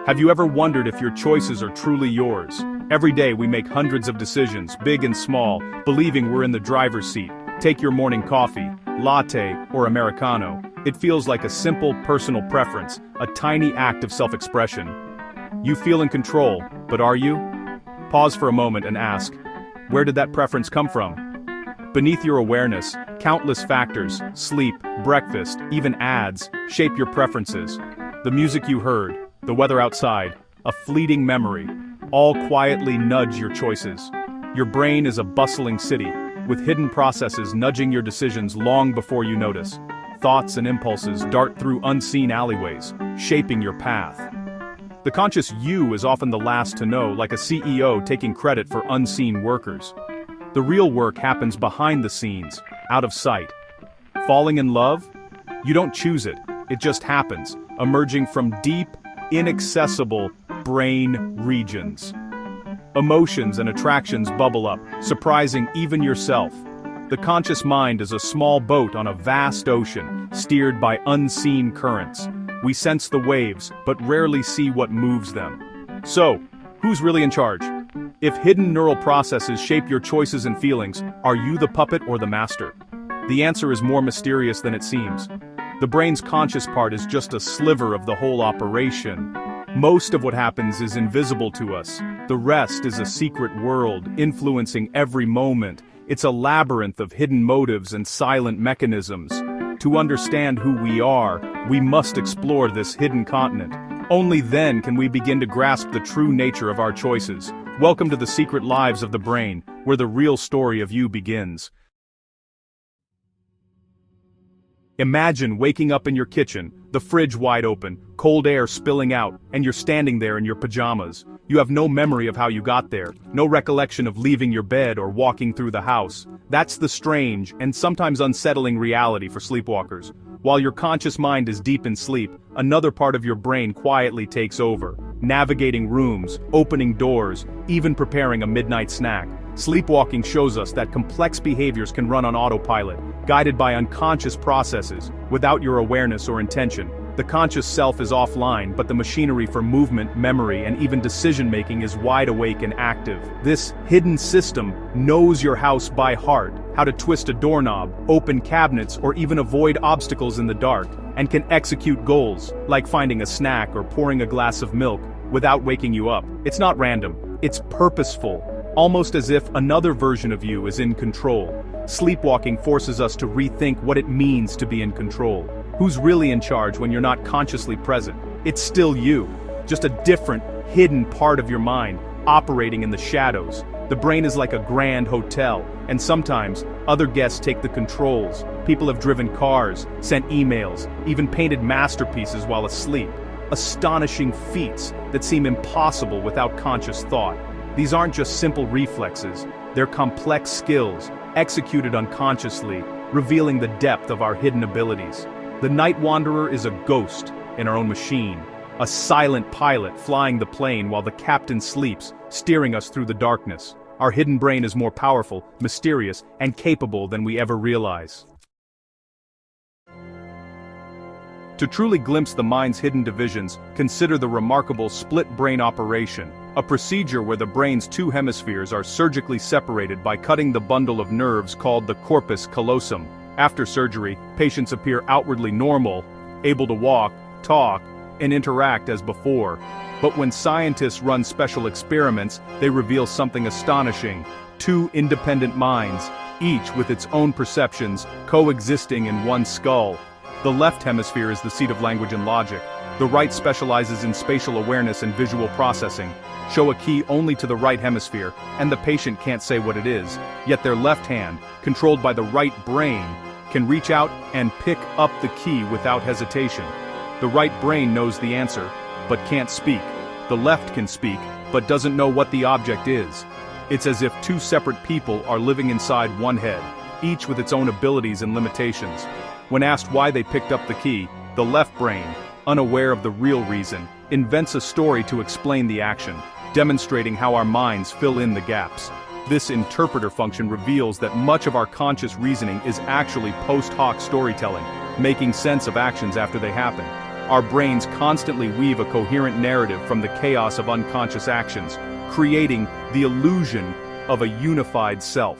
Have you ever wondered if your choices are truly yours? Every day we make hundreds of decisions, big and small, believing we're in the driver's seat. Take your morning coffee, latte, or Americano. It feels like a simple personal preference, a tiny act of self-expression. You feel in control, but are you? Pause for a moment and ask, where did that preference come from? Beneath your awareness, countless factors, sleep, breakfast, even ads, shape your preferences. The music you heard, the weather outside, a fleeting memory, all quietly nudge your choices. Your brain is a bustling city, with hidden processes nudging your decisions long before you notice. Thoughts and impulses dart through unseen alleyways, shaping your path. The conscious you is often the last to know, like a CEO taking credit for unseen workers. The real work happens behind the scenes, out of sight. Falling in love? You don't choose it, it just happens, emerging from deep, inaccessible brain regions. Emotions and attractions bubble up, surprising even yourself. The conscious mind is a small boat on a vast ocean, steered by unseen currents. We sense the waves, but rarely see what moves them. So, who's really in charge? If hidden neural processes shape your choices and feelings, are you the puppet or the master? The answer is more mysterious than it seems. The brain's conscious part is just a sliver of the whole operation. Most of what happens is invisible to us. The rest is a secret world, influencing every moment. It's a labyrinth of hidden motives and silent mechanisms. To understand who we are, we must explore this hidden continent. Only then can we begin to grasp the true nature of our choices. Welcome to the secret lives of the brain, where the real story of you begins. Imagine waking up in your kitchen, the fridge wide open, cold air spilling out, and you're standing there in your pajamas. You have no memory of how you got there, no recollection of leaving your bed or walking through the house. That's the strange and sometimes unsettling reality for sleepwalkers. While your conscious mind is deep in sleep, another part of your brain quietly takes over, navigating rooms, opening doors, even preparing a midnight snack. Sleepwalking shows us that complex behaviors can run on autopilot, guided by unconscious processes, without your awareness or intention. The conscious self is offline, but the machinery for movement, memory, and even decision-making is wide awake and active. This hidden system knows your house by heart, how to twist a doorknob, open cabinets, or even avoid obstacles in the dark, and can execute goals, like finding a snack or pouring a glass of milk, without waking you up. It's not random, it's purposeful, almost as if another version of you is in control. Sleepwalking forces us to rethink what it means to be in control. Who's really in charge when you're not consciously present? It's still you, just a different, hidden part of your mind, operating in the shadows. The brain is like a grand hotel, and sometimes, other guests take the controls. People have driven cars, sent emails, even painted masterpieces while asleep. Astonishing feats that seem impossible without conscious thought. These aren't just simple reflexes, they're complex skills, executed unconsciously, revealing the depth of our hidden abilities. The night wanderer is a ghost in our own machine, a silent pilot flying the plane while the captain sleeps, steering us through the darkness. Our hidden brain is more powerful, mysterious, and capable than we ever realize. To truly glimpse the mind's hidden divisions, consider the remarkable split brain operation, a procedure where the brain's two hemispheres are surgically separated by cutting the bundle of nerves called the corpus callosum. After surgery, patients appear outwardly normal, able to walk, talk, and interact as before. But when scientists run special experiments, they reveal something astonishing. Two independent minds, each with its own perceptions, coexisting in one skull. The left hemisphere is the seat of language and logic. The right specializes in spatial awareness and visual processing. Show a key only to the right hemisphere, and the patient can't say what it is. Yet their left hand, controlled by the right brain, can reach out and pick up the key without hesitation. The right brain knows the answer, but can't speak. The left can speak, but doesn't know what the object is. It's as if two separate people are living inside one head, each with its own abilities and limitations. When asked why they picked up the key, the left brain, unaware of the real reason, invents a story to explain the action, demonstrating how our minds fill in the gaps. This interpreter function reveals that much of our conscious reasoning is actually post hoc storytelling, making sense of actions after they happen. our brains constantly weave a coherent narrative from the chaos of unconscious actions, creating the illusion of a unified self.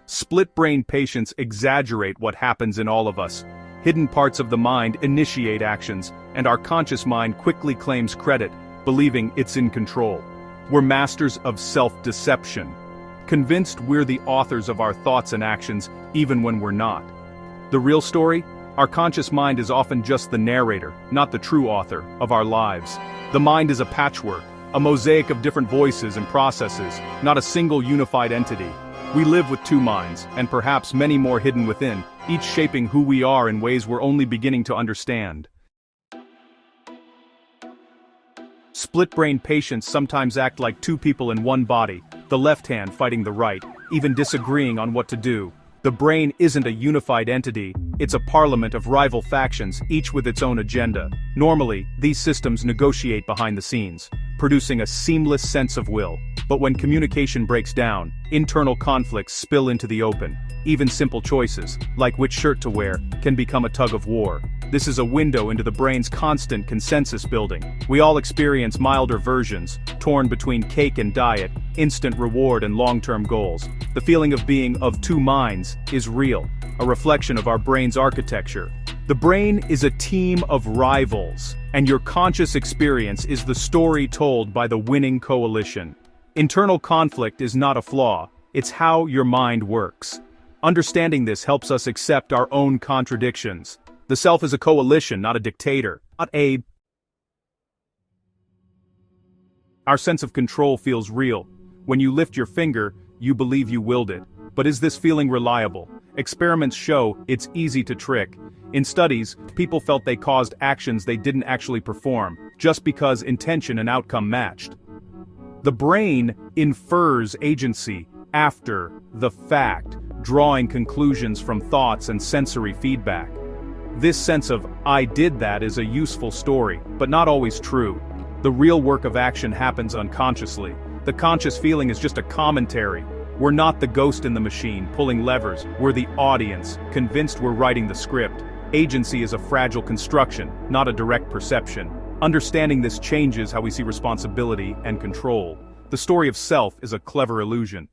Split-brain patients exaggerate what happens in all of us. Hidden parts of the mind initiate actions, and our conscious mind quickly claims credit, believing it's in control. We're masters of self-deception, convinced we're the authors of our thoughts and actions, even when we're not. The real story? Our conscious mind is often just the narrator, not the true author, of our lives. The mind is a patchwork, a mosaic of different voices and processes, not a single unified entity. We live with two minds, and perhaps many more hidden within, each shaping who we are in ways we're only beginning to understand. Split-brain patients sometimes act like two people in one body, the left hand fighting the right, even disagreeing on what to do. The brain isn't a unified entity, it's a parliament of rival factions, each with its own agenda. Normally, these systems negotiate behind the scenes, producing a seamless sense of will. But when communication breaks down, internal conflicts spill into the open. Even simple choices, like which shirt to wear, can become a tug of war. This is a window into the brain's constant consensus building. We all experience milder versions, torn between cake and diet, instant reward and long-term goals. The feeling of being of two minds is real, a reflection of our brain's architecture. The brain is a team of rivals, and your conscious experience is the story told by the winning coalition. Internal conflict is not a flaw, it's how your mind works. Understanding this helps us accept our own contradictions. The self is a coalition, not a dictator, not a... Our sense of control feels real. When you lift your finger, you believe you willed it. But is this feeling reliable? Experiments show it's easy to trick. In studies, people felt they caused actions they didn't actually perform, just because intention and outcome matched. The brain infers agency after the fact, drawing conclusions from thoughts and sensory feedback. This sense of "I did that" is a useful story, but not always true. The real work of action happens unconsciously. The conscious feeling is just a commentary. We're not the ghost in the machine, pulling levers. We're the audience, convinced we're writing the script. Agency is a fragile construction, not a direct perception. Understanding this changes how we see responsibility and control. The story of self is a clever illusion.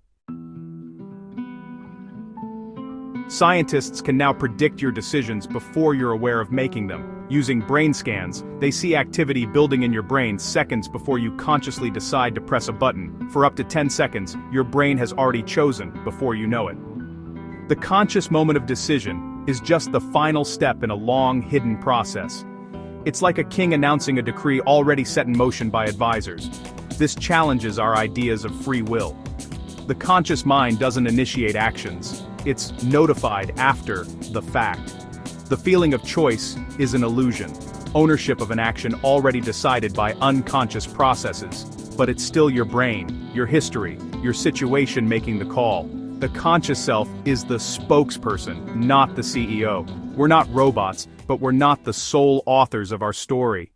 Scientists can now predict your decisions before you're aware of making them. Using brain scans, they see activity building in your brain seconds before you consciously decide to press a button. For up to 10 seconds, your brain has already chosen before you know it. The conscious moment of decision is just the final step in a long, hidden process. It's like a king announcing a decree already set in motion by advisors. This challenges our ideas of free will. The conscious mind doesn't initiate actions. It's notified after the fact. The feeling of choice is an illusion, ownership of an action already decided by unconscious processes. But it's still your brain, your history, your situation making the call. The conscious self is the spokesperson, not the CEO. We're not robots, but we're not the sole authors of our story.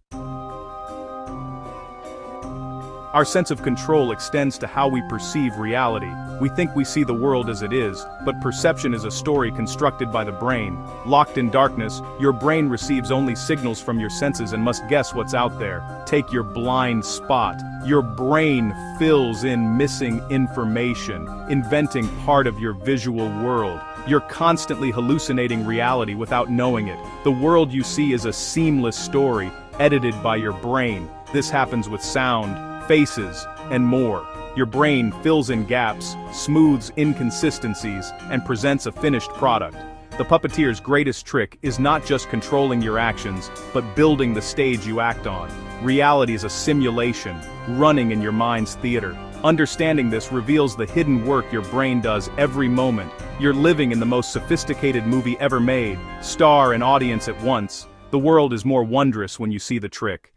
Our sense of control extends to how we perceive reality. We think we see the world as it is, but perception is a story constructed by the brain. Locked in darkness, your brain receives only signals from your senses and must guess what's out there. Take your blind spot. Your brain fills in missing information, inventing part of your visual world. You're constantly hallucinating reality without knowing it. The world you see is a seamless story, edited by your brain. This happens with sound, faces, and more. Your brain fills in gaps, smooths inconsistencies, and presents a finished product. The puppeteer's greatest trick is not just controlling your actions, but building the stage you act on. Reality is a simulation, running in your mind's theater. Understanding this reveals the hidden work your brain does every moment. You're living in the most sophisticated movie ever made, star and audience at once. The world is more wondrous when you see the trick.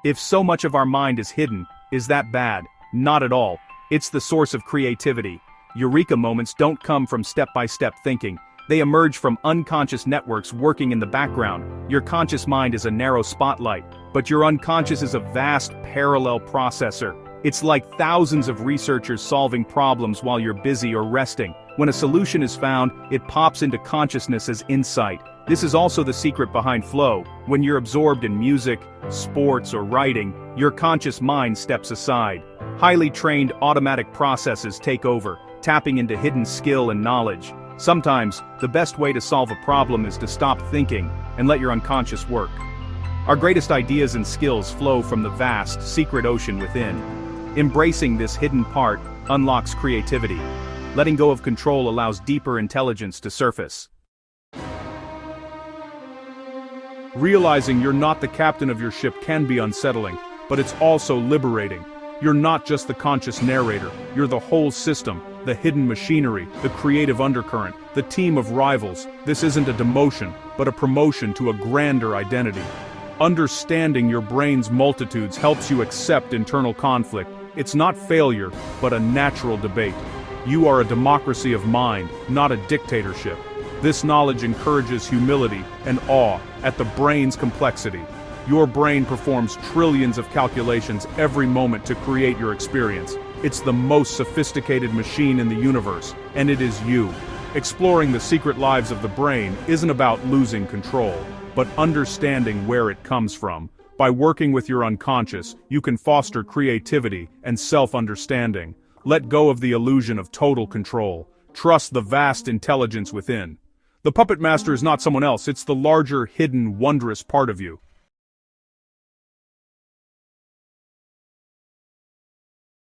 If so much of our mind is hidden, is that bad? Not at all. It's the source of creativity. Eureka moments don't come from step-by-step thinking. They emerge from unconscious networks working in the background. Your conscious mind is a narrow spotlight, but your unconscious is a vast parallel processor. It's like thousands of researchers solving problems while you're busy or resting. When a solution is found, it pops into consciousness as insight. This is also the secret behind flow. When you're absorbed in music, sports, or writing, your conscious mind steps aside. Highly trained automatic processes take over, tapping into hidden skill and knowledge. Sometimes, the best way to solve a problem is to stop thinking and let your unconscious work. Our greatest ideas and skills flow from the vast, secret ocean within. Embracing this hidden part unlocks creativity. Letting go of control allows deeper intelligence to surface. Realizing you're not the captain of your ship can be unsettling, but it's also liberating. You're not just the conscious narrator, you're the whole system, the hidden machinery, the creative undercurrent, the team of rivals. This isn't a demotion, but a promotion to a grander identity. Understanding your brain's multitudes helps you accept internal conflict. It's not failure, but a natural debate. You are a democracy of mind, not a dictatorship. This knowledge encourages humility and awe at the brain's complexity. Your brain performs trillions of calculations every moment to create your experience. It's the most sophisticated machine in the universe, and it is you. Exploring the secret lives of the brain isn't about losing control, but understanding where it comes from. By working with your unconscious, you can foster creativity and self-understanding. Let go of the illusion of total control. Trust the vast intelligence within. The puppet master is not someone else, it's the larger, hidden, wondrous part of you.